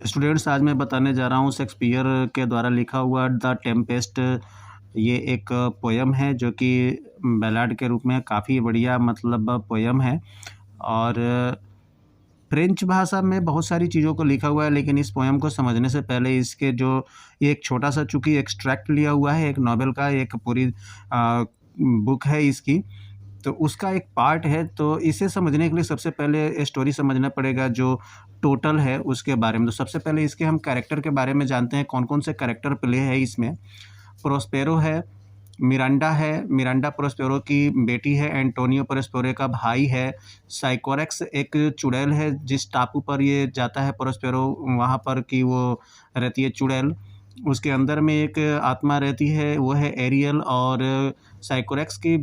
Students, आज मैं बताने जा रहा हूँ शेक्सपियर के द्वारा लिखा हुआ द टेम्पेस्ट। ये एक पोयम है जो कि बैलाड के रूप में काफ़ी बढ़िया मतलब पोयम है। और फ्रेंच भाषा में बहुत सारी चीज़ों को लिखा हुआ है, लेकिन इस पोयम को समझने से पहले इसके जो ये एक छोटा सा चूँकि एक्सट्रैक्ट लिया हुआ है एक नॉवेल का, एक पूरी बुक है इसकी, तो उसका एक पार्ट है। तो इसे समझने के लिए सबसे पहले स्टोरी समझना पड़ेगा जो टोटल है उसके बारे में। तो सबसे पहले इसके हम कैरेक्टर के बारे में जानते हैं, कौन-कौन से कैरेक्टर प्ले है इसमें। प्रोस्पेरो है, मिरांडा है, मिरांडा प्रोस्पेरो की बेटी है, एंटोनियो प्रोस्पेरो का भाई है, साइकोरेक्स एक चुड़ैल है जिस टापू पर ये जाता है प्रोस्पेरो, वहाँ पर कि वो रहती है चुड़ैल। उसके अंदर में एक आत्मा रहती है, वो है एरियल। और साइकोरेक्स की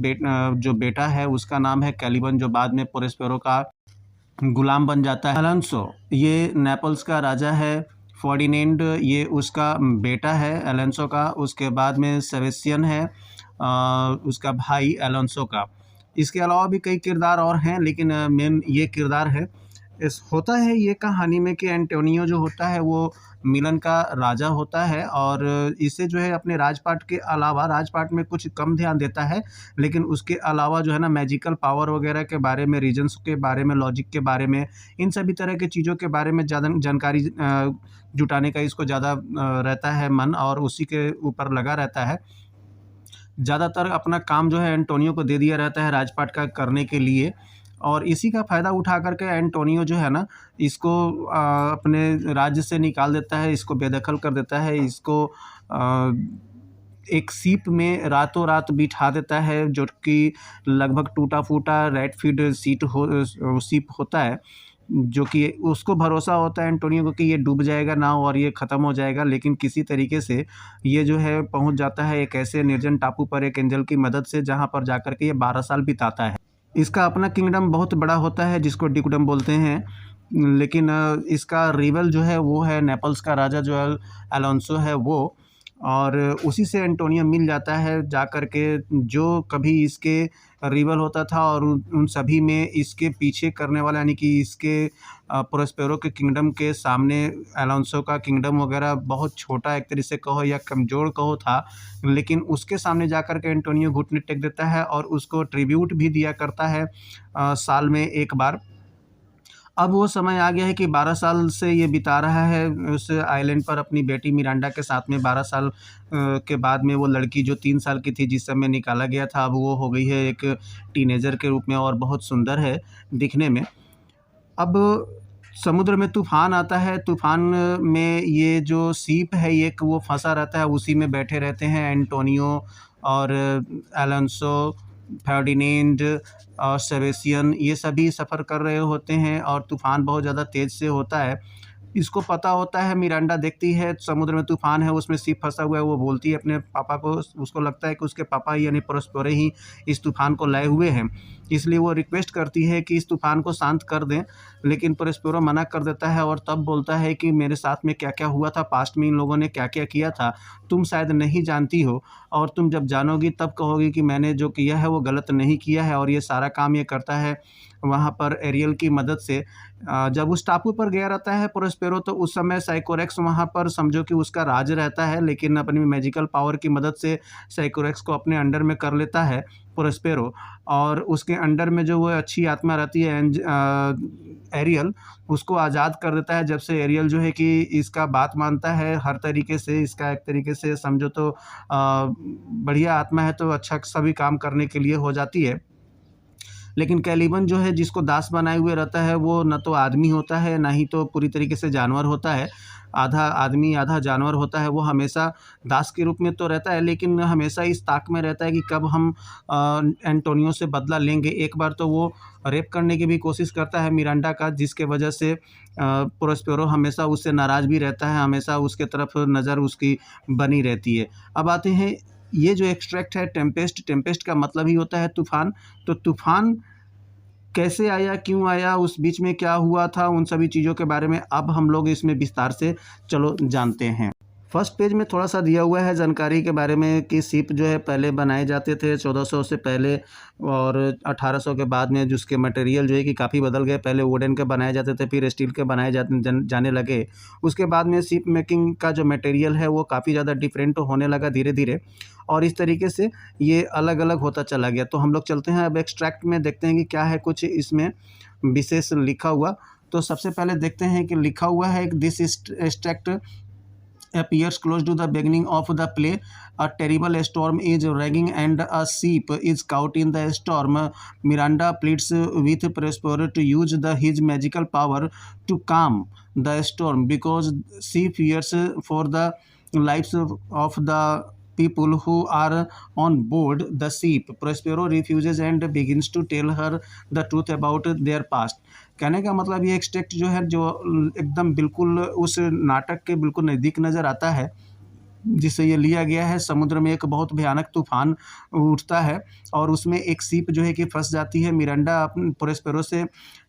जो बेटा है उसका नाम है कैलिबन, जो बाद में प्रोस्पेरो का गुलाम बन जाता है। अलोंसो ये नेपल्स का राजा है। फर्डिनेंड ये उसका बेटा है अलोंसो का। उसके बाद में सेबेस्टियन है उसका भाई अलोंसो का। इसके अलावा भी कई किरदार और हैं, लेकिन मेन ये किरदार है। इस होता है ये कहानी में कि एंटोनियो जो होता है वो मिलन का राजा होता है, और इसे जो है अपने राजपाट के अलावा, राजपाट में कुछ कम ध्यान देता है, लेकिन उसके अलावा जो है ना मैजिकल पावर वगैरह के बारे में, रीजन्स के बारे में, लॉजिक के बारे में, इन सभी तरह की चीज़ों के बारे में ज़्यादा जानकारी जुटाने का इसको ज़्यादा रहता है मन, और उसी के ऊपर लगा रहता है। ज़्यादातर अपना काम जो है एंटोनियो को दे दिया रहता है राजपाट का करने के लिए, और इसी का फ़ायदा उठा कर के एंटोनियो जो है ना इसको अपने राज्य से निकाल देता है, इसको बेदखल कर देता है, इसको एक सीप में रातों रात बिठा देता है, जो कि लगभग टूटा-फूटा रेड-फीड सीप होता है, जो कि उसको भरोसा होता है एंटोनियो को कि ये डूब जाएगा नाव और ये ख़त्म हो जाएगा, लेकिन किसी तरीके से ये जो है पहुँच जाता है एक ऐसे निर्जन टापू पर एक एंजल की मदद से, जहाँ पर जाकर के ये 12 साल बिताता है। इसका अपना किंगडम बहुत बड़ा होता है जिसको डिक्डम बोलते हैं, लेकिन इसका रिवल जो है वो है नेपल्स का राजा जो अलोंसो है वो। और उसी से एंटोनियो मिल जाता है जा कर के, जो कभी इसके रिवल होता था, और उन सभी में इसके पीछे करने वाला, यानी कि इसके प्रोस्पेरो के किंगडम के सामने अलोंसो का किंगडम वगैरह बहुत छोटा एक तरह से कहो या कमज़ोर कहो था, लेकिन उसके सामने जाकर के एंटोनियो घुटने टेक देता है और उसको ट्रिब्यूट भी दिया करता है साल में एक बार। अब वो समय आ गया है कि 12 साल से ये बिता रहा है उस आइलैंड पर अपनी बेटी मिरांडा के साथ में। 12 साल के बाद में वो लड़की जो 3 साल की थी जिस समय निकाला गया था, अब वो हो गई है एक टीनेजर के रूप में और बहुत सुंदर है दिखने में। अब समुद्र में तूफ़ान आता है, तूफ़ान में ये जो सीप है एक वो फँसा रहता है, उसी में बैठे रहते हैं एंटोनियो और अलोंसो, फर्डिनेंड और सेबेस्टियन, ये सभी सफ़र कर रहे होते हैं और तूफ़ान बहुत ज़्यादा तेज़ से होता है। इसको पता होता है, मिरांडा देखती है समुद्र में तूफ़ान है, उसमें शिप फँसा हुआ है, वो बोलती है अपने पापा को, उसको लगता है कि उसके पापा ही यानी प्रोस्पेरो ही इस तूफ़ान को लाए हुए हैं, इसलिए वो रिक्वेस्ट करती है कि इस तूफ़ान को शांत कर दें, लेकिन प्रोस्पेरो मना कर देता है और तब बोलता है कि मेरे साथ में क्या-क्या हुआ था, पास्ट में इन लोगों ने क्या-क्या किया था, तुम शायद नहीं जानती हो, और तुम जब जानोगी तब कहोगी कि मैंने जो किया है वो गलत नहीं किया है, और ये सारा काम ये करता है वहाँ पर एरियल की मदद से। जब उस टापू पर गया रहता है प्रोस्पेरो, तो उस समय साइकोरेक्स वहाँ पर समझो कि उसका राज रहता है, लेकिन अपनी मैजिकल पावर की मदद से साइकोरेक्स को अपने अंडर में कर लेता है प्रोस्पेरो, और उसके अंडर में जो वो अच्छी आत्मा रहती है एरियल, उसको आज़ाद कर देता है। जब से एरियल जो है कि इसका बात मानता है हर तरीके से, इसका एक तरीके से समझो तो बढ़िया आत्मा है, तो अच्छा सभी काम करने के लिए हो जाती है। लेकिन कैलिबन जो है जिसको दास बनाए हुए रहता है, वो न तो आदमी होता है, ना ही तो पूरी तरीके से जानवर होता है। आधा आदमी आधा जानवर होता है। वो हमेशा दास के रूप में तो रहता है, लेकिन हमेशा इस ताक में रहता है कि कब हम एंटोनियो से बदला लेंगे। एक बार तो वो रेप करने की भी कोशिश करता है मिरांडा का, जिसके वजह से प्रोस्पेरो हमेशा उससे नाराज़ भी रहता है, हमेशा उसके तरफ नज़र उसकी बनी रहती है। अब आते हैं, ये जो एक्सट्रैक्ट है टेम्पेस्ट, टेम्पेस्ट का मतलब ही होता है तूफ़ान। तो तूफ़ान कैसे आया, क्यों आया, उस बीच में क्या हुआ था, उन सभी चीज़ों के बारे में अब हम लोग इसमें विस्तार से चलो जानते हैं। फर्स्ट पेज में थोड़ा सा दिया हुआ है जानकारी के बारे में कि शिप जो है पहले बनाए जाते थे 1400 से पहले, और 1800 के बाद में जिसके मटेरियल जो है कि काफ़ी बदल गए। पहले वुडन के बनाए जाते थे, फिर स्टील के बनाए जाने लगे। उसके बाद में शिप मेकिंग का जो मटेरियल है वो काफ़ी ज़्यादा डिफरेंट होने लगा धीरे धीरे, और इस तरीके से ये अलग अलग होता चला गया। तो हम लोग चलते हैं अब एक्सट्रैक्ट में, देखते हैं कि क्या है कुछ इसमें विशेष लिखा हुआ। तो सबसे पहले देखते हैं कि लिखा हुआ है, this extract appears close to the beginning of the play. A terrible storm is raging and a ship is caught in the storm. Miranda pleads with Prospero to use his magical power to calm the storm because she fears for the lives of the people who are on board the ship. Prospero refuses and begins to tell her the truth about their past. कहने का मतलब ये extract जो है, जो एकदम बिल्कुल उस नाटक के बिल्कुल नज़दीक नज़र आता है जिससे ये लिया गया है। समुद्र में एक बहुत भयानक तूफान उठता है और उसमें एक शिप जो है कि फंस जाती है। मिरांडा प्रोस्पेरो से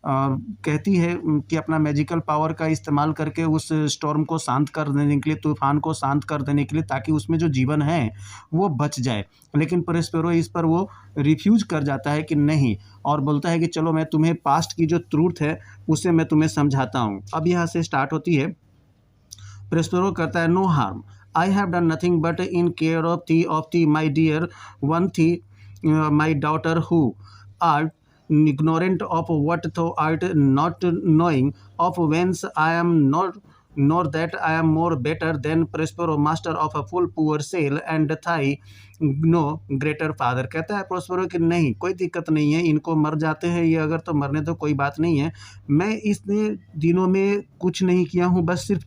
कहती है कि अपना मैजिकल पावर का इस्तेमाल करके उस स्टॉर्म को शांत कर देने के लिए, तूफान को शांत कर देने के लिए, ताकि उसमें जो जीवन है वो बच जाए। लेकिन प्रोस्पेरो इस पर वो रिफ्यूज़ कर जाता है कि नहीं, और बोलता है कि चलो मैं तुम्हें पास्ट की जो ट्रूथ है उसे मैं तुम्हें समझाता हूँ। अब यहाँ से स्टार्ट होती है। प्रोस्पेरो कहता है, no harm, I have done nothing but in care of the my dear one my daughter who art ignorant of what thou art not knowing of whence I am not, nor that I am more better than Prospero master of a full poor sail and thy no greater father। कहता है Prospero कि नहीं, कोई दिक्कत नहीं है, इनको मर जाते हैं ये अगर तो मरने तो कोई बात नहीं है। मैं इतने दिनों में कुछ नहीं किया हूँ, बस सिर्फ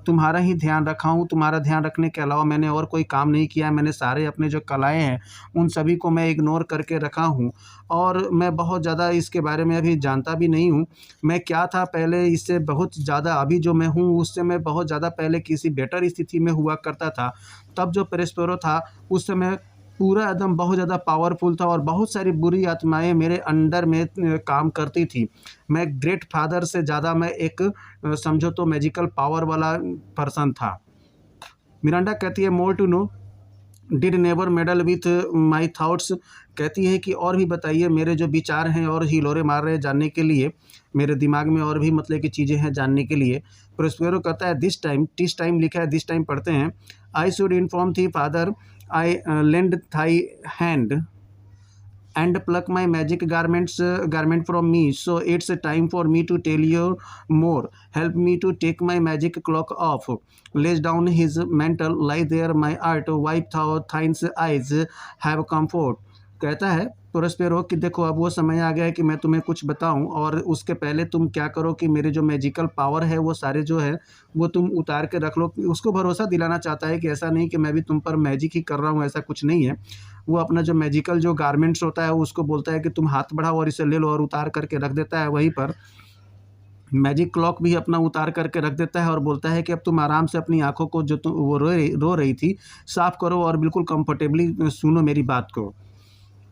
तुम्हारा ही ध्यान रखा हूँ। तुम्हारा ध्यान रखने के अलावा मैंने और कोई काम नहीं किया। मैंने सारे अपने जो कलाएँ हैं उन सभी को मैं इग्नोर करके रखा हूँ, और मैं बहुत ज़्यादा इसके बारे में अभी जानता भी नहीं हूँ। मैं क्या था पहले, इससे बहुत ज़्यादा अभी जो मैं हूँ उससे मैं बहुत ज़्यादा पहले किसी बेटर स्थिति में हुआ करता था। तब जो प्रोस्पेरो था उस समय पूरा एकदम बहुत ज़्यादा पावरफुल था और बहुत सारी बुरी आत्माएं मेरे अंडर में काम करती थी। मैं ग्रेट फादर से ज़्यादा मैं एक समझो तो मैजिकल पावर वाला पर्सन था। मिरांडा कहती है, more to know did never meddle with my thoughts. कहती है कि और भी बताइए, मेरे जो विचार हैं और हिलोरे मार रहे हैं जानने के लिए, मेरे दिमाग में और भी मतलब की चीज़ें हैं जानने के लिए। प्रोस्पेरो कहता है, दिस टाइम लिखा है, दिस टाइम पढ़ते हैं। I should inform thee farther I lend thy hand and pluck my magic garment from me, so it's time for me to tell you more. Help me to take my magic cloak off. Lays down his mantle, lie there my art, wipe thine's eyes, have comfort। कहता है Prospero कि देखो अब वो समय आ गया है कि मैं तुम्हें कुछ बताऊं, और उसके पहले तुम क्या करो कि मेरे जो मैजिकल पावर है वो सारे जो है वो तुम उतार के रख लो। उसको भरोसा दिलाना चाहता है कि ऐसा नहीं कि मैं भी तुम पर मैजिक ही कर रहा हूँ, ऐसा कुछ नहीं है। वो अपना जो मैजिकल जो गारमेंट्स होता है उसको बोलता है कि तुम हाथ बढ़ाओ और इसे ले लो, और उतार करके रख देता है। वहीं पर मैजिक क्लॉक भी अपना उतार करके रख देता है और बोलता है कि अब तुम आराम से अपनी आंखों को जो तुम वो रो रही थी साफ करो और बिल्कुल कंफर्टेबली सुनो मेरी बात को।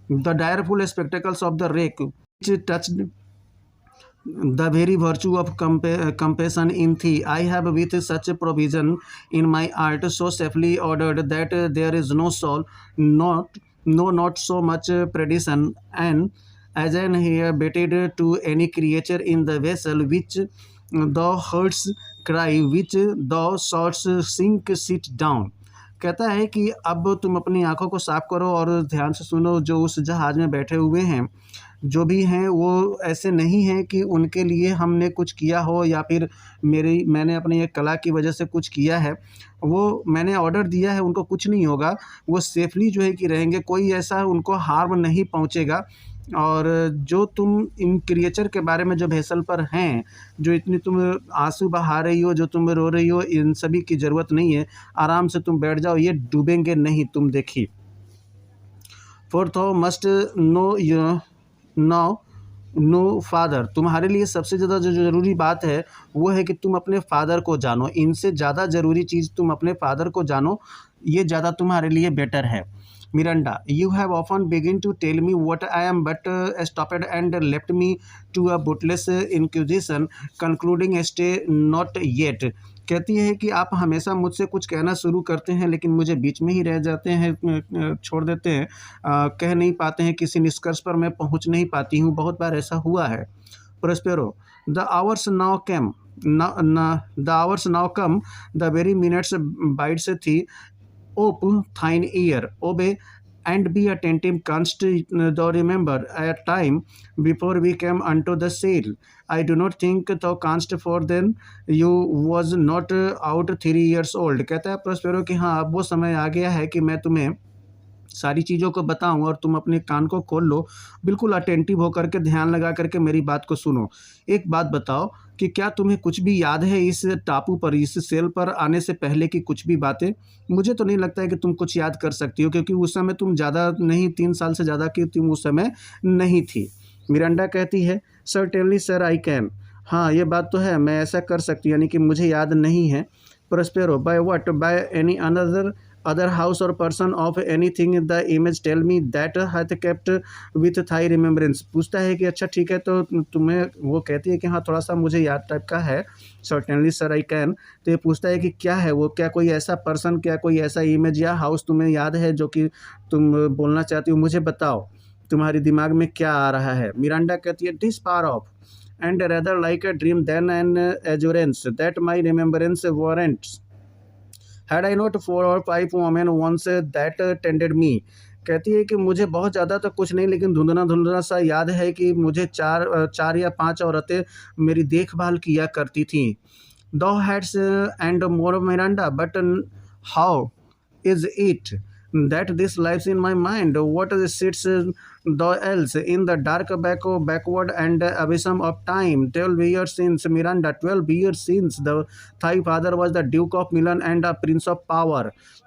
The direful spectacles of the wreck which touched the very virtue of compassion in thee, I have with such provision in my art so safely ordered that there is no soul, not so much perdition, and as an here baited to any creature in the vessel which thou heardst cry, which thou shouldst sink, sit down। कहता है कि अब तुम अपनी आंखों को साफ करो और ध्यान से सुनो। जो उस जहाज़ में बैठे हुए हैं जो भी हैं वो ऐसे नहीं हैं कि उनके लिए हमने कुछ किया हो या फिर मैंने अपनी एक कला की वजह से कुछ किया है। वो मैंने ऑर्डर दिया है, उनको कुछ नहीं होगा, वो सेफली जो है कि रहेंगे, कोई ऐसा उनको हार्म नहीं पहुंचेगा। और जो तुम इन क्रिएचर के बारे में जो भेसल पर हैं, जो इतनी तुम आंसू बहा रही हो, जो तुम रो रही हो, इन सभी की ज़रूरत नहीं है। आराम से तुम बैठ जाओ, ये डूबेंगे नहीं, तुम देखिए। फॉर थो मस्ट नो फादर, तुम्हारे लिए सबसे ज़्यादा जो ज़रूरी बात है वो है कि तुम अपने फादर को जानो। इनसे ज़्यादा ज़रूरी चीज़ तुम अपने फादर को जानो, ये ज़्यादा तुम्हारे लिए बेटर है। Miranda, you have often begun to tell me what I am, but stopped and left me to a bootless inquisition, concluding stay not yet. कहती है कि आप हमेशा मुझसे कुछ कहना शुरू करते हैं लेकिन मुझे बीच में ही रह जाते हैं, छोड़ देते हैं, कह नहीं पाते हैं, किसी निष्कर्ष पर मैं पहुंच नहीं पाती हूं। बहुत बार ऐसा हुआ है। Prospero, the hour's now came, the hour's now come, the very minutes bites thee, Op thine ear, obey and be attentive, canst thou remember a time before we came unto the sail? I do not think thou canst, for then you was not out 3 years old। कहता है Prospero कि हाँ, अब वो समय आ गया है कि मैं तुम्हें सारी चीज़ों को बताऊं और तुम अपने कान को खोल लो, बिल्कुल अटेंटिव होकर के, ध्यान लगा करके मेरी बात को सुनो। एक बात बताओ कि क्या तुम्हें कुछ भी याद है इस टापू पर, इस सेल पर आने से पहले की कुछ भी बातें? मुझे तो नहीं लगता है कि तुम कुछ याद कर सकती हो, क्योंकि उस समय तुम ज़्यादा नहीं, 3 साल से ज़्यादा की तुम उस समय नहीं थी। मिरांडा कहती है, सर्टेनली सर आई कैन। हाँ, ये बात तो है, मैं ऐसा कर सकती हूँ, यानी कि मुझे याद नहीं है। Prospero, by what, by any other house or person of anything the image tell me that hath kept with thy remembrance। पूछता है कि अच्छा ठीक है, तो तुम्हें, वो कहती है कि हाँ थोड़ा सा मुझे याद टाइप का है, सर्टेनली सर आई कैन। तो ये पूछता है कि क्या है वो, क्या कोई ऐसा पर्सन, क्या कोई ऐसा इमेज या हाउस तुम्हें याद है जो कि तुम बोलना चाहती हो, मुझे बताओ, तुम्हारे दिमाग में क्या आ रहा है। मिरांडा कहती है, this far off and rather like a dream than an assurance that my remembrance warrants। Had I not 4 or 5 women once that tended me। कहती है कि मुझे बहुत ज़्यादा तो कुछ नहीं, लेकिन धुंधला धुंधला सा याद है कि मुझे 4 या 5 औरतें मेरी देखभाल किया करती थीं। Thou hadst and more Miranda, but how is it that this lives in my mind? What sits thou else in the dark backward and abyssum of time? 12 years since, Miranda, 12 years since thy father was the Duke of Milan and a Prince of Power।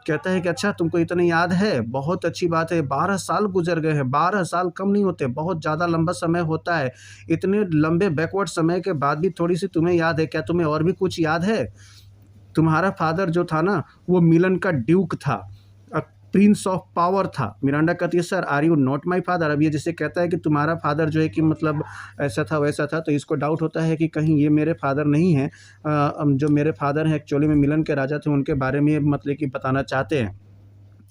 कहता है कि अच्छा तुमको इतना याद है, बहुत अच्छी बात है। 12 साल गुजर गए हैं, 12 साल कम नहीं होते, बहुत ज़्यादा लंबा समय होता है। इतने लंबे बैकवर्ड समय के बाद भी थोड़ी सी तुम्हें याद है, क्या तुम्हें और भी कुछ याद है? तुम्हारा फादर जो था ना, वो मिलन का ड्यूक था, प्रिंस ऑफ पावर था। मिरांडा कहती है, sir are you not my father. अब ये जैसे कहता है कि तुम्हारा फादर जो है कि मतलब ऐसा था वैसा था, तो इसको डाउट होता है कि कहीं ये मेरे फादर नहीं हैं। जो मेरे फादर हैं एक्चुअली में मिलन के राजा थे, उनके बारे में मतलब कि बताना चाहते हैं,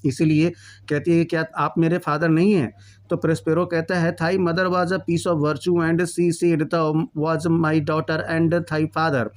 इसीलिए कहती है कि क्या आप मेरे फादर नहीं हैं? तो प्रोस्पेरो कहता है, thy mother was a piece of virtue and she said was my daughter and thy father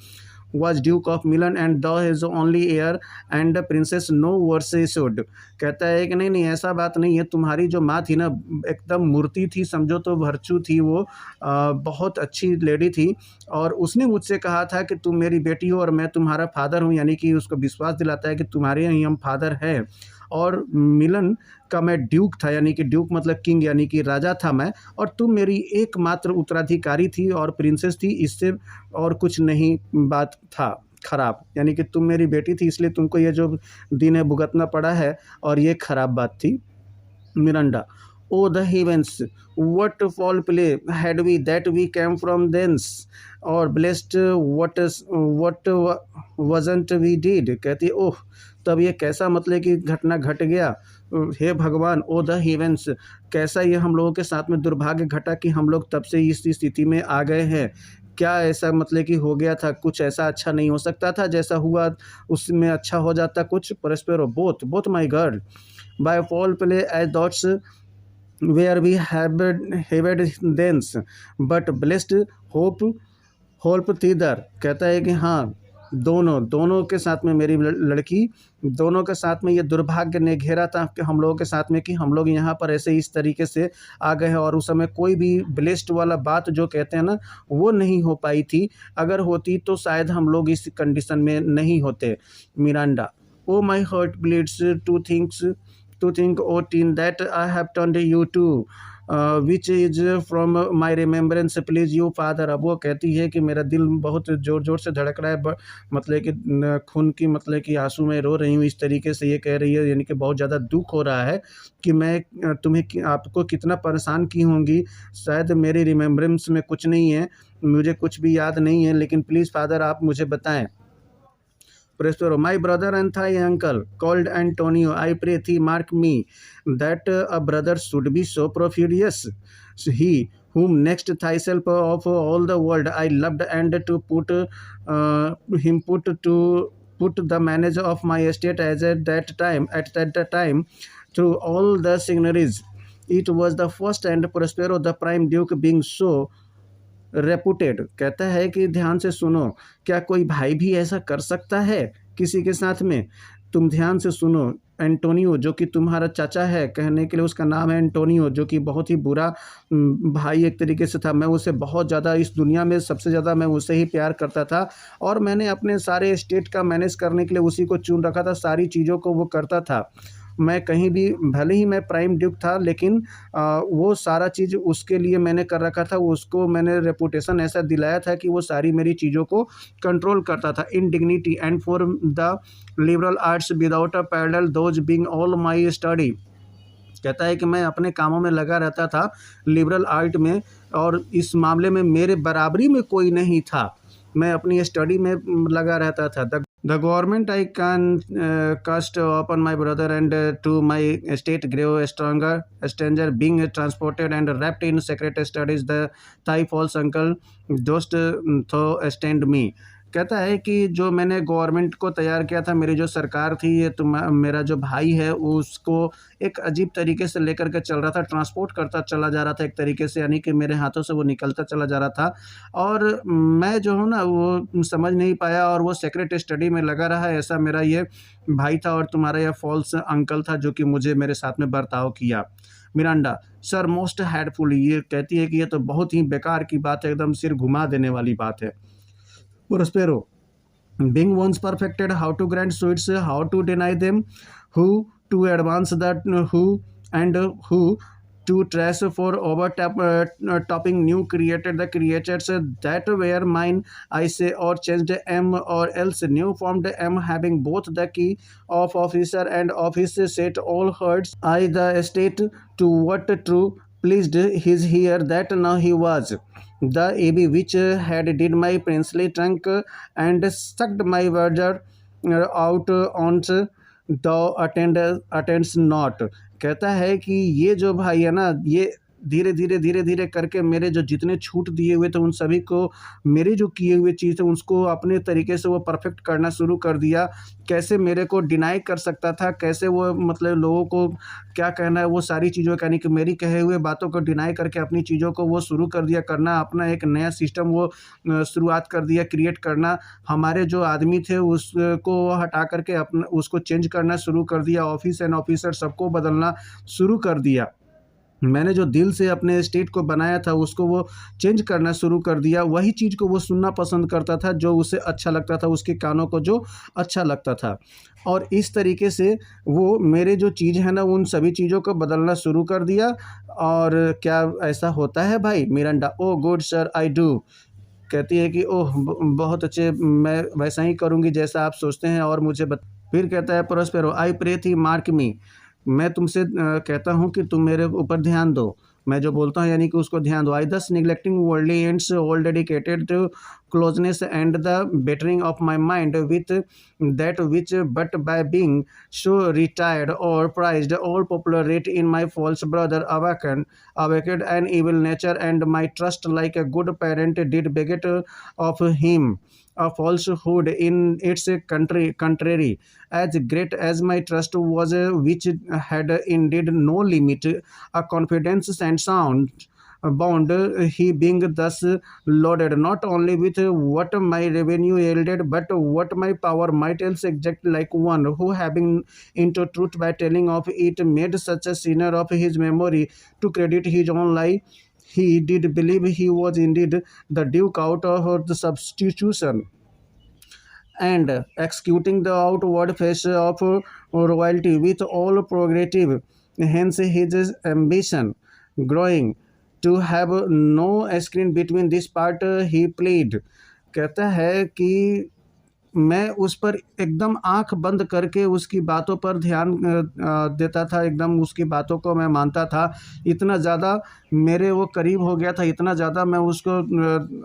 was Duke of Milan and thou his only heir and princess no worse should। कहता है कि नहीं नहीं, ऐसा बात नहीं है, तुम्हारी जो माँ थी ना, एकदम मूर्ति थी, समझो तो वर्चू थी वो, बहुत अच्छी लेडी थी, और उसने मुझसे कहा था कि तुम मेरी बेटी हो और मैं तुम्हारा फादर हूँ, यानी कि उसको विश्वास दिलाता है कि तुम्हारे ही हम फादर हैं। और मिलन का मैं ड्यूक था, यानी कि ड्यूक मतलब किंग, यानी कि राजा था मैं, और तुम मेरी एकमात्र उत्तराधिकारी थी और प्रिंसेस थी, इससे और कुछ नहीं बात था खराब, यानी कि तुम मेरी बेटी थी, इसलिए तुमको ये जो दिन है भुगतना पड़ा है, और ये खराब बात थी। Miranda, O the heavens, what foul play had we that we came from thence, or blessed what wasn't we did। कहती है, ओह तब ये कैसा मतलब कि घटना घट गया, हे भगवान, ओ द हेवेंस, कैसा ये हम लोगों के साथ में दुर्भाग्य घटा कि हम लोग तब से इस स्थिति में आ गए हैं। क्या ऐसा मतलब कि हो गया था, कुछ ऐसा अच्छा नहीं हो सकता था, जैसा हुआ उसमें अच्छा हो जाता कुछ। Prospero, both my girl, by foul play as thoughts where we have thence, but blessed hope thither। कहता है कि हाँ, दोनों के साथ में मेरी लड़की, दोनों के साथ में ये दुर्भाग्य ने घेरा था कि हम लोगों के साथ में कि हम लोग यहाँ पर ऐसे इस तरीके से आ गए हैं, और उस समय कोई भी ब्लेस्ड वाला बात जो कहते हैं ना, वो नहीं हो पाई थी। अगर होती तो शायद हम लोग इस कंडीशन में नहीं होते। Miranda, O my heart bleeds to think, O teen, that I have turned you to, which is from my remembrance, please you father। अब वो कहती है कि मेरा दिल बहुत ज़ोर ज़ोर से धड़क रहा है, मतलब कि खून की मतलब कि आंसू में रो रही हूँ, इस तरीके से ये कह रही है, यानी कि बहुत ज़्यादा दुख हो रहा है कि मैं तुम्हें आपको कितना परेशान की होंगी। शायद मेरी रिमेम्बरेंस में कुछ नहीं है, मुझे कुछ भी याद नहीं है, लेकिन प्लीज़ फादर आप मुझे बताएं। Prospero, my brother and thy uncle, called Antonio, I pray thee mark me, that a brother should be so profuse. He whom next thyself of all the world I loved, and to put him put the manager of my estate as at that time through all the signories. It was the first, and Prospero the prime duke being so reputed. कहता है कि ध्यान से सुनो, क्या कोई भाई भी ऐसा कर सकता है किसी के साथ में? तुम ध्यान से सुनो। एंटोनियो जो कि तुम्हारा चाचा है, कहने के लिए उसका नाम है एंटोनियो, जो कि बहुत ही बुरा भाई एक तरीके से था। मैं उसे बहुत ज़्यादा, इस दुनिया में सबसे ज़्यादा मैं उसे ही प्यार करता था, और मैंने अपने सारे स्टेट का मैनेज करने के लिए उसी को चुन रखा था। सारी चीज़ों को वो करता था। मैं कहीं भी, भले ही मैं प्राइम ड्यूक था, लेकिन वो सारा चीज़ उसके लिए मैंने कर रखा था। उसको मैंने रेपुटेशन ऐसा दिलाया था कि वो सारी मेरी चीज़ों को कंट्रोल करता था। इन dignity and for the liberal arts without a parallel those being all my study. कहता है कि मैं अपने कामों में लगा रहता था, लिबरल आर्ट में, और इस मामले में मेरे बराबरी में कोई नहीं था। मैं अपनी स्टडी में लगा रहता था। The government I can cast upon my brother and to my state grew stronger, stranger being transported and wrapped in secret studies, the thy false uncle dost thou stand me। कहता है कि जो मैंने government को तैयार किया था, मेरी जो सरकार थी, ये मेरा जो भाई है उसको एक अजीब तरीके से लेकर के चल रहा था, ट्रांसपोर्ट करता चला जा रहा था एक तरीके से, यानी कि मेरे हाथों से वो निकलता चला जा रहा था, और मैं जो हूँ ना वो समझ नहीं पाया, और वो सेक्रेट स्टडी में लगा रहा। ऐसा मेरा ये भाई था, और तुम्हारा यह फॉल्स अंकल था जो कि मुझे मेरे साथ में बर्ताव किया। Miranda, sir most heedful. ये कहती है कि ये तो बहुत ही बेकार की बात है, एकदम सिर घुमा देने वाली बात है। Prospero, being once perfected, how to grant sweets, how to deny them, who to advance that, who and who to trace for topping new created the creatures that were mine, I say, or changed M, or else new formed M, having both the key of officer and office set all herds, I the state to what true pleased his here, that now he was the abbey which had did my princely trunk and sucked my verger out on't thou attends not। कहता है कि ये जो भाई है ना, ये धीरे धीरे करके मेरे जो जितने छूट दिए हुए थे उन सभी को, मेरी जो किए हुए चीज़ थे उसको अपने तरीके से वो परफेक्ट करना शुरू कर दिया। कैसे मेरे को डिनाई कर सकता था, कैसे वो मतलब लोगों को क्या कहना है वो सारी चीज़ों का, यानी कि मेरी कहे हुए बातों को डिनाई करके अपनी चीज़ों को वो शुरू कर दिया करना, अपना एक नया सिस्टम वो शुरुआत कर दिया क्रिएट करना। हमारे जो आदमी थे उसको हटा करके अपना उसको चेंज करना शुरू कर दिया, ऑफिस एंड ऑफिसर सबको बदलना शुरू कर दिया। मैंने जो दिल से अपने स्टेट को बनाया था उसको वो चेंज करना शुरू कर दिया। वही चीज़ को वो सुनना पसंद करता था जो उसे अच्छा लगता था, उसके कानों को जो अच्छा लगता था, और इस तरीके से वो मेरे जो चीज़ है ना उन सभी चीज़ों को बदलना शुरू कर दिया। और क्या ऐसा होता है भाई? Miranda, O good sir, I do. कहती है कि ओह बहुत अच्छे, मैं वैसा ही करूँगी जैसा आप सोचते हैं, और मुझे फिर कहता है प्रोस्पेरो, आई प्रे थी मार्क मी। मैं तुमसे कहता हूँ कि तुम मेरे ऊपर ध्यान दो, मैं जो बोलता हूँ यानी कि उसको ध्यान दो। I thus neglecting worldly ends all dedicated to closeness and the bettering of my mind with that which but by being so retired o'er prized all popular rate in my false brother awaked an evil nature and my trust like a good parent did beget of him a falsehood in its contrary, as great as my trust was, which had indeed no limit, a confidence and sound bound, he being thus loaded not only with what my revenue yielded, but what my power might else exact, like one who, having into truth by telling of it, made such a sinner of his memory to credit his own lie, he did believe he was indeed the duke out of the substitution, and executing the outward face of royalty with all prerogative. Hence his ambition growing to have no screen between this part he played। कहता है कि मैं उस पर एकदम आंख बंद करके उसकी बातों पर ध्यान देता था, एकदम उसकी बातों को मैं मानता था। इतना ज़्यादा मेरे वो करीब हो गया था, इतना ज़्यादा मैं उसको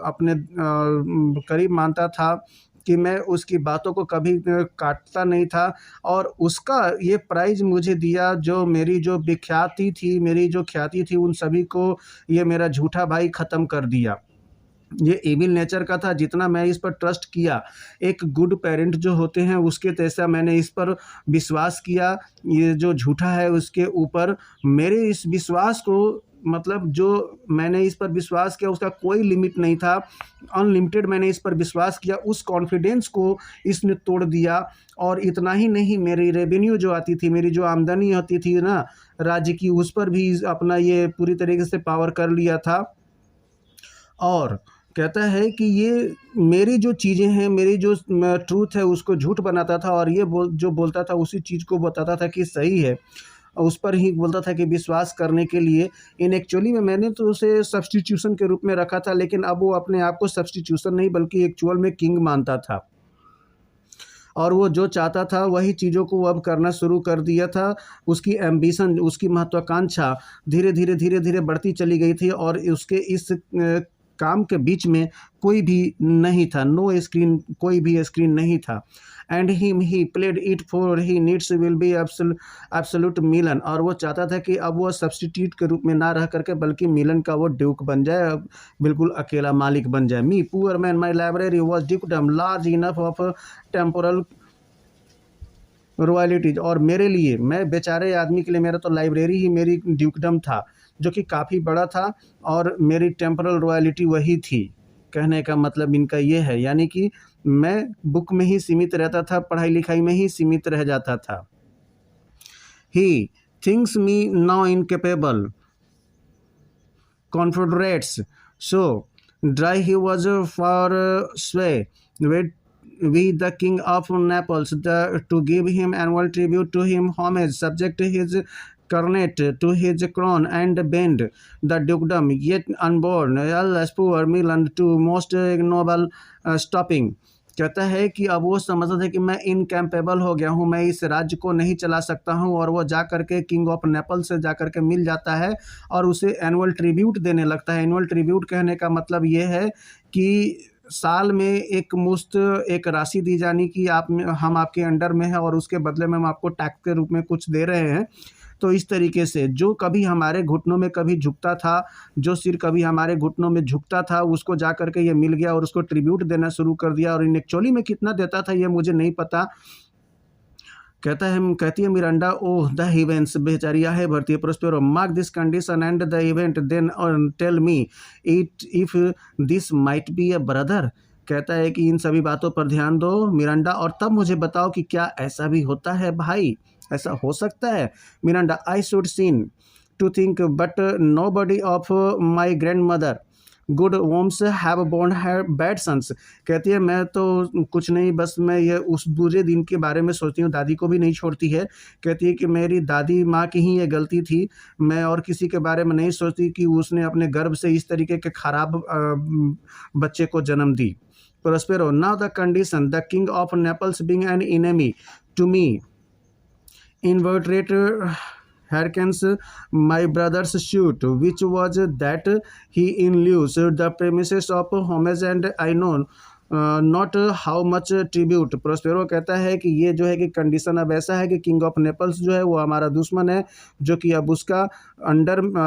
अपने करीब मानता था कि मैं उसकी बातों को कभी काटता नहीं था, और उसका ये प्राइज़ मुझे दिया, जो मेरी जो विख्याति थी, मेरी जो ख्याति थी, उन सभी को ये मेरा झूठा भाई ख़त्म कर दिया। ये इविल नेचर का था, जितना मैं इस पर ट्रस्ट किया, एक गुड पेरेंट जो होते हैं उसके जैसा मैंने इस पर विश्वास किया, ये जो झूठा है उसके ऊपर मेरे इस विश्वास को, मतलब जो मैंने इस पर विश्वास किया उसका कोई लिमिट नहीं था, अनलिमिटेड मैंने इस पर विश्वास किया, उस कॉन्फिडेंस को इसने तोड़ दिया। और इतना ही नहीं, मेरी रेवेन्यू जो आती थी, मेरी जो आमदनी होती थी ना राज्य की, उस पर भी अपना ये पूरी तरीके से पावर कर लिया था। और कहता है कि ये मेरी जो चीज़ें हैं, मेरी जो ट्रूथ है उसको झूठ बनाता था, और ये जो बोलता था उसी चीज़ को बताता था कि सही है, उस पर ही बोलता था कि विश्वास करने के लिए। इन एक्चुअली में मैंने तो उसे सब्स्टिट्यूशन के रूप में रखा था, लेकिन अब वो अपने आप को सब्स्टिट्यूशन नहीं बल्कि एक्चुअल में किंग मानता था, और वो जो चाहता था वही चीज़ों को वो अब करना शुरू कर दिया था। उसकी एम्बिशन, उसकी महत्वाकांक्षा धीरे धीरे बढ़ती चली गई थी, और उसके इस काम के बीच में कोई भी नहीं था, नो स्क्रीन, कोई भी स्क्रीन नहीं था। And he played it for he needs will be absolute Milan, और वो चाहता था कि अब वो सब्स्टिट्यूट के रूप में ना रह करके बल्कि मिलन का वो ड्यूक बन जाए, अब बिल्कुल अकेला मालिक बन जाए। Me poor man, my library was dukedom large enough of temporal royalties, और मेरे लिए, मैं बेचारे आदमी के लिए, मेरा तो लाइब्रेरी ही मेरी ड्यूकडम था, जो कि काफ़ी बड़ा था, और मेरी टेम्पोरल रॉयल्टी वही थी। कहने का मतलब इनका ये है, यानी कि मैं बुक में ही सीमित रहता था, पढ़ाई लिखाई में ही सीमित रह जाता था। He thinks me now incapable confederates, so dry he was for sway with the king of Naples, to give him annual tribute, to him homage, subject his coronet to his crown, and bend the dukedom, yet unborn, alas poor Milan, to most ignoble stopping। कहता है कि अब वो समझता था कि मैं incapable हो गया हूँ, मैं इस राज्य को नहीं चला सकता हूँ, और वो जा करके किंग ऑफ नेपल से जा करके मिल जाता है और उसे एनुअल ट्रिब्यूट देने लगता है। एनुअल ट्रिब्यूट कहने का मतलब ये है कि साल में एक मुश्त एक राशि दी जानी कि हम आपके अंडर में हैं, और उसके बदले में हम आपको टैक्स के रूप में कुछ दे रहे हैं। तो इस तरीके से जो कभी हमारे घुटनों में कभी झुकता था, जो सिर कभी हमारे घुटनों में झुकता था, उसको जा करके ये मिल गया और उसको ट्रिब्यूट देना शुरू कर दिया। और इन एक्चुअली में कितना देता था ये मुझे नहीं पता। कहती है मिरांडा, ओह द इवेंट्स, बेचारिया है भरती Prospero, mark this condition and the event, then tell me it if this might be a brother. कहता है कि इन सभी बातों पर ध्यान दो मिरांडा, और तब मुझे बताओ कि क्या ऐसा भी होता है भाई, ऐसा हो सकता है। Miranda, I should sin to think but nobly of my grandmother good wombs have borne है बैड सन्स। कहती है मैं तो कुछ नहीं, बस मैं ये उस बुरे दिन के बारे में सोचती हूँ, दादी को भी नहीं छोड़ती है। कहती है कि मेरी दादी माँ की ही ये गलती थी, मैं और किसी के बारे में नहीं सोचती कि उसने अपने गर्भ से इस तरीके के खराब बच्चे को जन्म दी। Prospero, now the condition, the king of Naples being an enemy to me, invertebrate Harkins my brother's suit, which was that he in lieu the premises of homage, and I know not how much tribute. Prospero कहता है कि ये जो है कि condition अब ऐसा है कि किंग ऑफ नेपल्स जो है वो हमारा दुश्मन है, जो कि अब उसका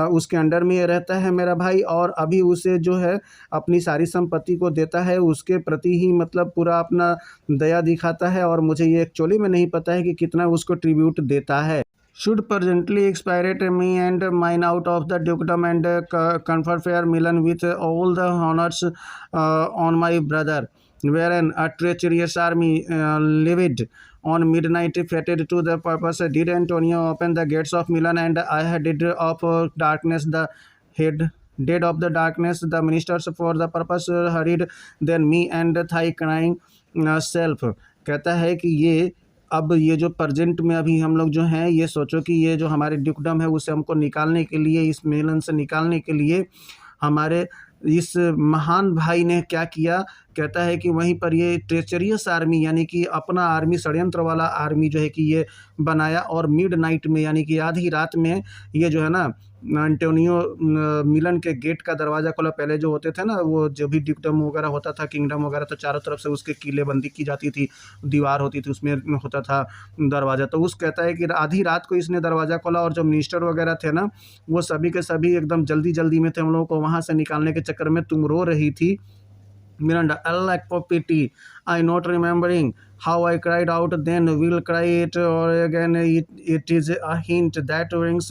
उसके अंडर में ये रहता है मेरा भाई, और अभी उसे जो है अपनी सारी संपत्ति को देता है, उसके प्रति ही मतलब पूरा अपना दया दिखाता है, और मुझे ये एक्चुअली में नहीं पता है कि कितना उसको ट्रिब्यूट देता है। should presently expirate me and mine out of the dukedom, and confer fair Milan with all the honors on my brother, wherein a treacherous army livid on midnight fated to the purpose did Antonio open the gates of Milan, and I had did of darkness the head dead of the darkness the ministers for the purpose hurried then me and thy crying self। कहता है कि ये अब ये जो present में अभी हम लोग जो हैं, ये सोचो कि ये जो हमारे ड्यूकडम है उसे हमको निकालने के लिए, इस मिलन से निकालने के लिए हमारे इस महान भाई ने क्या किया। कहता है कि वहीं पर ये ट्रेचरियस आर्मी यानी कि अपना आर्मी, षड्यंत्र वाला आर्मी जो है कि ये बनाया, और मिडनाइट में यानी कि आधी रात में ये जो है ना एंटोनियो मिलन के गेट का दरवाज़ा खोला। पहले जो होते थे ना, वो जो भी डिक्टम वगैरह होता था, किंगडम वगैरह, तो चारों तरफ से उसके किलेबंदी की जाती थी, दीवार होती थी, उसमें होता था दरवाज़ा। तो उस कहता है कि आधी रात को इसने दरवाज़ा खोला, और जो मिनिस्टर वगैरह थे ना, वो सभी के सभी एकदम जल्दी जल्दी में थे, हम लोगों को वहाँ से निकालने के चक्कर में। तुम रो रही थी Miranda, "Allah for pity, I not remembering how I cried out then, will cry it or again, it is a hint that brings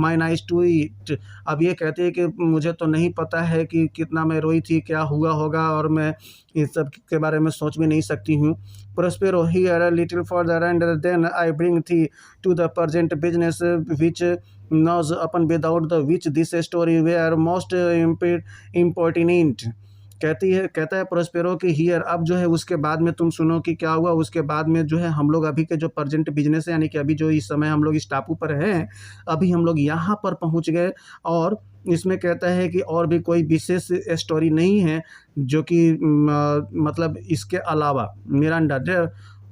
my eyes to it." अब ये कहते हैं कि मुझे तो नहीं पता है कि कितना मैं रोई थी, क्या हुआ होगा, और मैं इस सब के बारे में सोच भी नहीं सकती हूँ। Prospero here a little further, and then I bring thee to the present business which knows upon without the which this story were most impertinent. कहता है प्रोस्पेरो कि हियर, अब जो है उसके बाद में तुम सुनो कि क्या हुआ। उसके बाद में जो है हम लोग अभी के जो प्रेजेंट बिजनेस है, यानी कि अभी जो इस समय हम लोग इस टापू पर हैं, अभी हम लोग यहाँ पर पहुँच गए, और इसमें कहता है कि और भी कोई विशेष स्टोरी नहीं है जो कि मतलब इसके अलावा। Miranda,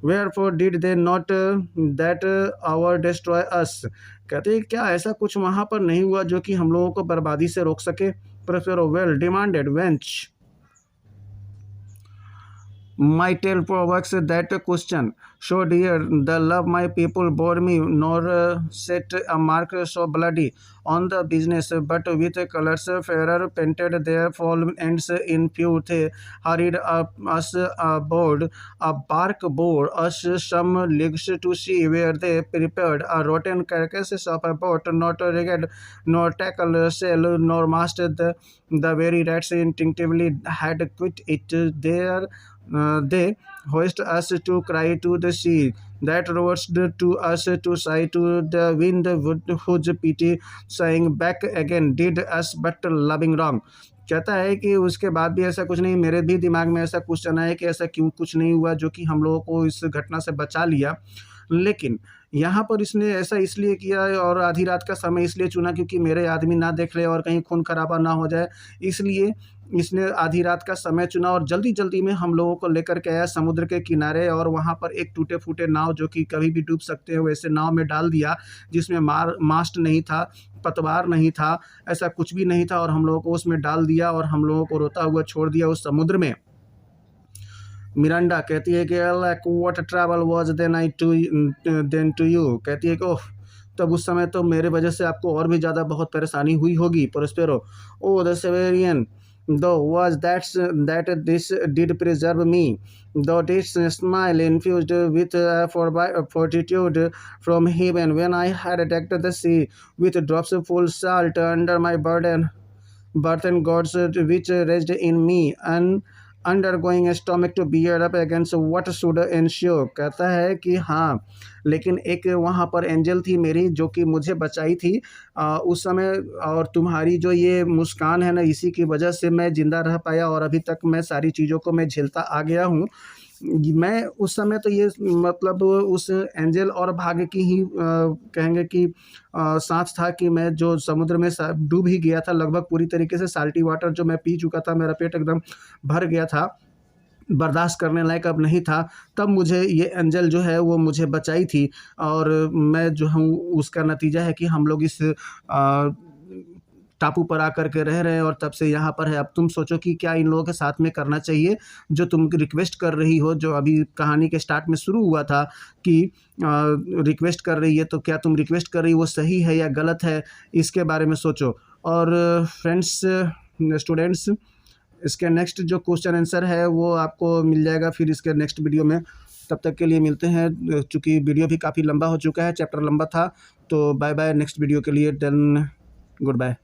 wherefore did they not that our destroy us? कहते हैं क्या ऐसा कुछ वहाँ पर नहीं हुआ जो कि हम लोगों को बर्बादी से रोक सके। Prospero, well demanded wench, my tale provokes that question. So dear, the love my people bore me, nor set a mark so bloody on the business, but with colors fairer painted their fallen ends in few. They hurried up us aboard a bark bore us some leagues to sea, where they prepared a rotten carcass of a boat, not rigged, nor tackle sail, nor mast. The very rats instinctively had quit it. There they hoist us to cry to the sea that roars to us to sigh to the wind whose pity sighing back again did us but loving wrong. कहता है कि उसके बाद भी ऐसा कुछ नहीं, मेरे भी दिमाग में ऐसा क्वेश्चन आया कि ऐसा क्यों कुछ नहीं हुआ जो कि हम लोगों को इस घटना से बचा लिया। लेकिन यहाँ पर इसने ऐसा इसलिए किया और आधी रात का समय इसलिए चुना क्योंकि मेरे आदमी ना देख ले और कहीं खून खराबा ना हो जाए, इसलिए इसने आधी रात का समय चुना और जल्दी जल्दी में हम लोगों को लेकर के आया समुद्र के किनारे, और वहाँ पर एक टूटे फूटे नाव जो कि कभी भी डूब सकते हैं वैसे नाव में डाल दिया, जिसमें मास्ट नहीं था, पतवार नहीं था, ऐसा कुछ भी नहीं था, और हम लोगों को उसमें डाल दिया और हम लोगों को रोता हुआ छोड़ दिया उस समुद्र में। मिरांडा कहती है कि alack what trouble was then to you. कहती है कि ओह, तब उस समय तो मेरे वजह से आपको और भी ज़्यादा बहुत परेशानी हुई होगी। प्रोस्पेरो, ओ द सेवेरियन though was that this did preserve me, though this smile infused with fortitude from heaven when I had decked the sea with drops full salt under my burden gods which raised in me and undergoing a stomach to bear up against what should ensure। कहता है कि हाँ, लेकिन एक वहाँ पर angel थी मेरी जो कि मुझे बचाई थी उस समय, और तुम्हारी जो ये मुस्कान है ना, इसी की वजह से मैं ज़िंदा रह पाया और अभी तक मैं सारी चीज़ों को मैं झेलता आ गया हूँ। मैं उस समय तो ये मतलब उस एंजल और भाग्य की ही कहेंगे कि साथ था कि मैं जो समुद्र में डूब ही गया था लगभग पूरी तरीके से, साल्टी वाटर जो मैं पी चुका था, मेरा पेट एकदम भर गया था, बर्दाश्त करने लायक अब नहीं था, तब मुझे ये एंजल जो है वो मुझे बचाई थी, और मैं जो हूँ उसका नतीजा है कि हम लोग इस टापू पर आकर के रह रहे हैं और तब से यहाँ पर है। अब तुम सोचो कि क्या इन लोगों के साथ में करना चाहिए जो तुम रिक्वेस्ट कर रही हो, जो अभी कहानी के स्टार्ट में शुरू हुआ था कि रिक्वेस्ट कर रही है, तो क्या तुम रिक्वेस्ट कर रही हो वो सही है या गलत है, इसके बारे में सोचो। और फ्रेंड्स, स्टूडेंट्स, इसके नेक्स्ट जो क्वेश्चन आंसर है वो आपको मिल जाएगा फिर इसके नेक्स्ट वीडियो में। तब तक के लिए मिलते हैं, चूँकि वीडियो भी काफ़ी लंबा हो चुका है, चैप्टर लंबा था, तो बाय बाय। नेक्स्ट वीडियो के लिए डन, गुड बाय।